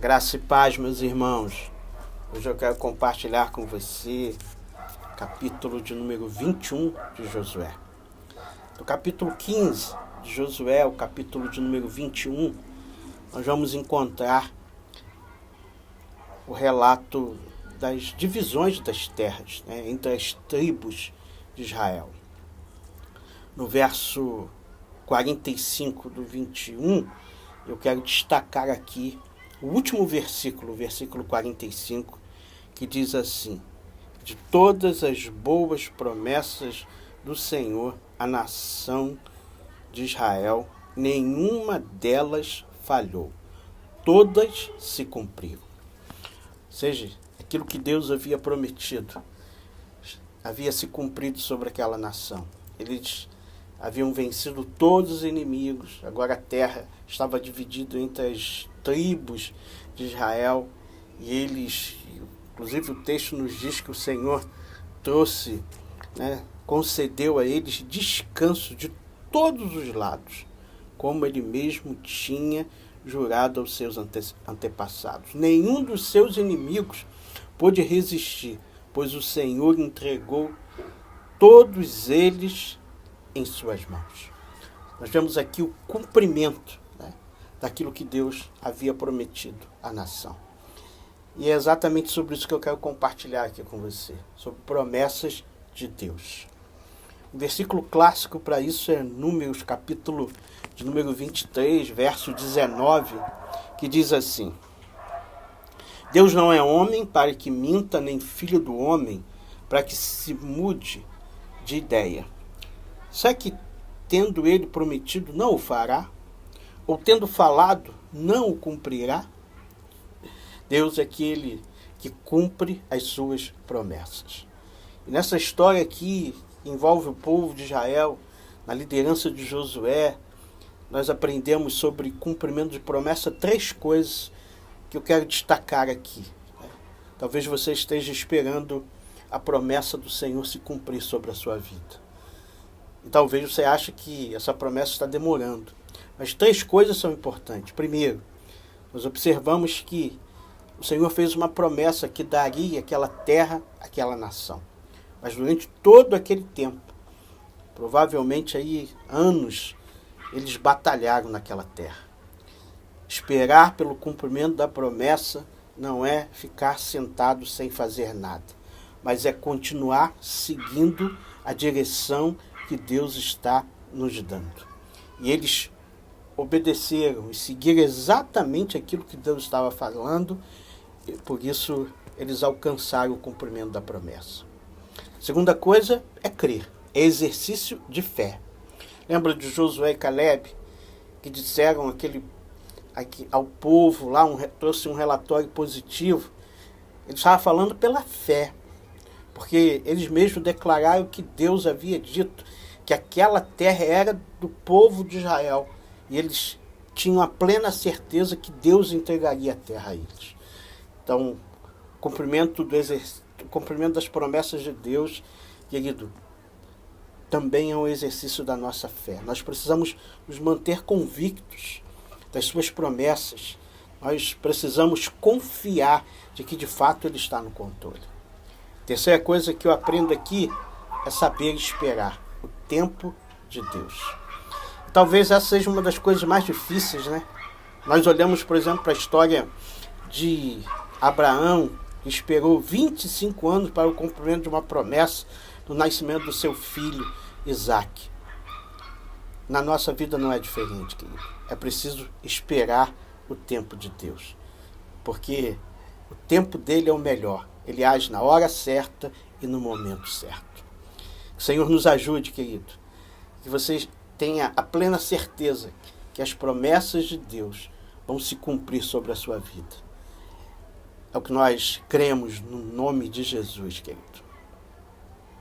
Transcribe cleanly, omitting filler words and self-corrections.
Graça e paz, meus irmãos. Hoje eu quero compartilhar com você capítulo de número 21 de Josué. Do capítulo 15 de Josué, o capítulo de número 21, nós vamos encontrar o relato das divisões das terras, entre as tribos de Israel. No verso 45 do 21, eu quero destacar aqui o último versículo, o versículo 45, que diz assim: de todas as boas promessas do Senhor à nação de Israel, nenhuma delas falhou. Todas se cumpriram. Ou seja, aquilo que Deus havia prometido havia se cumprido sobre aquela nação. Eles haviam vencido todos os inimigos. Agora a terra estava dividida entre as tribos de Israel. E eles, inclusive o texto nos diz que o Senhor trouxe, concedeu a eles descanso de todos os lados, como ele mesmo tinha jurado aos seus antepassados. Nenhum dos seus inimigos pôde resistir, pois o Senhor entregou todos eles em suas mãos. Nós vemos aqui o cumprimento daquilo que Deus havia prometido à nação. E é exatamente sobre isso que eu quero compartilhar aqui com você, sobre promessas de Deus. O versículo clássico para isso é Números, capítulo de número 23, verso 19, que diz assim: Deus não é homem para que minta, nem filho do homem para que se mude de ideia. Será que, tendo ele prometido, não o fará? Ou tendo falado, não o cumprirá? Deus é aquele que cumpre as suas promessas. E nessa história aqui, envolve o povo de Israel, na liderança de Josué, nós aprendemos sobre cumprimento de promessa 3 coisas que eu quero destacar aqui. Talvez você esteja esperando a promessa do Senhor se cumprir sobre a sua vida. E talvez você ache que essa promessa está demorando. Mas 3 coisas são importantes. Primeiro, nós observamos que o Senhor fez uma promessa que daria aquela terra àquela nação. Mas durante todo aquele tempo, provavelmente aí anos, eles batalharam naquela terra. Esperar pelo cumprimento da promessa não é ficar sentado sem fazer nada, mas é continuar seguindo a direção que Deus está nos dando. E eles obedeceram e seguiram exatamente aquilo que Deus estava falando, e por isso eles alcançaram o cumprimento da promessa. Segunda coisa é crer, é exercício de fé. Lembra de Josué e Caleb, que disseram ao povo lá, trouxe um relatório positivo? Ele estava falando pela fé, porque eles mesmos declararam que Deus havia dito que aquela terra era do povo de Israel, e eles tinham a plena certeza que Deus entregaria a terra a eles. Então, o cumprimento das promessas de Deus, querido, também é um exercício da nossa fé. Nós precisamos nos manter convictos das suas promessas. Nós precisamos confiar de que de fato Ele está no controle. Terceira coisa que eu aprendo aqui é saber esperar o tempo de Deus. Talvez essa seja uma das coisas mais difíceis, Nós olhamos, por exemplo, para a história de Abraão, que esperou 25 anos para o cumprimento de uma promessa do nascimento do seu filho, Isaque. Na nossa vida não é diferente, querido. É preciso esperar o tempo de Deus, porque o tempo dele é o melhor. Ele age na hora certa e no momento certo. Que o Senhor nos ajude, querido, que vocês tenham a plena certeza que as promessas de Deus vão se cumprir sobre a sua vida. É o que nós cremos no nome de Jesus, querido.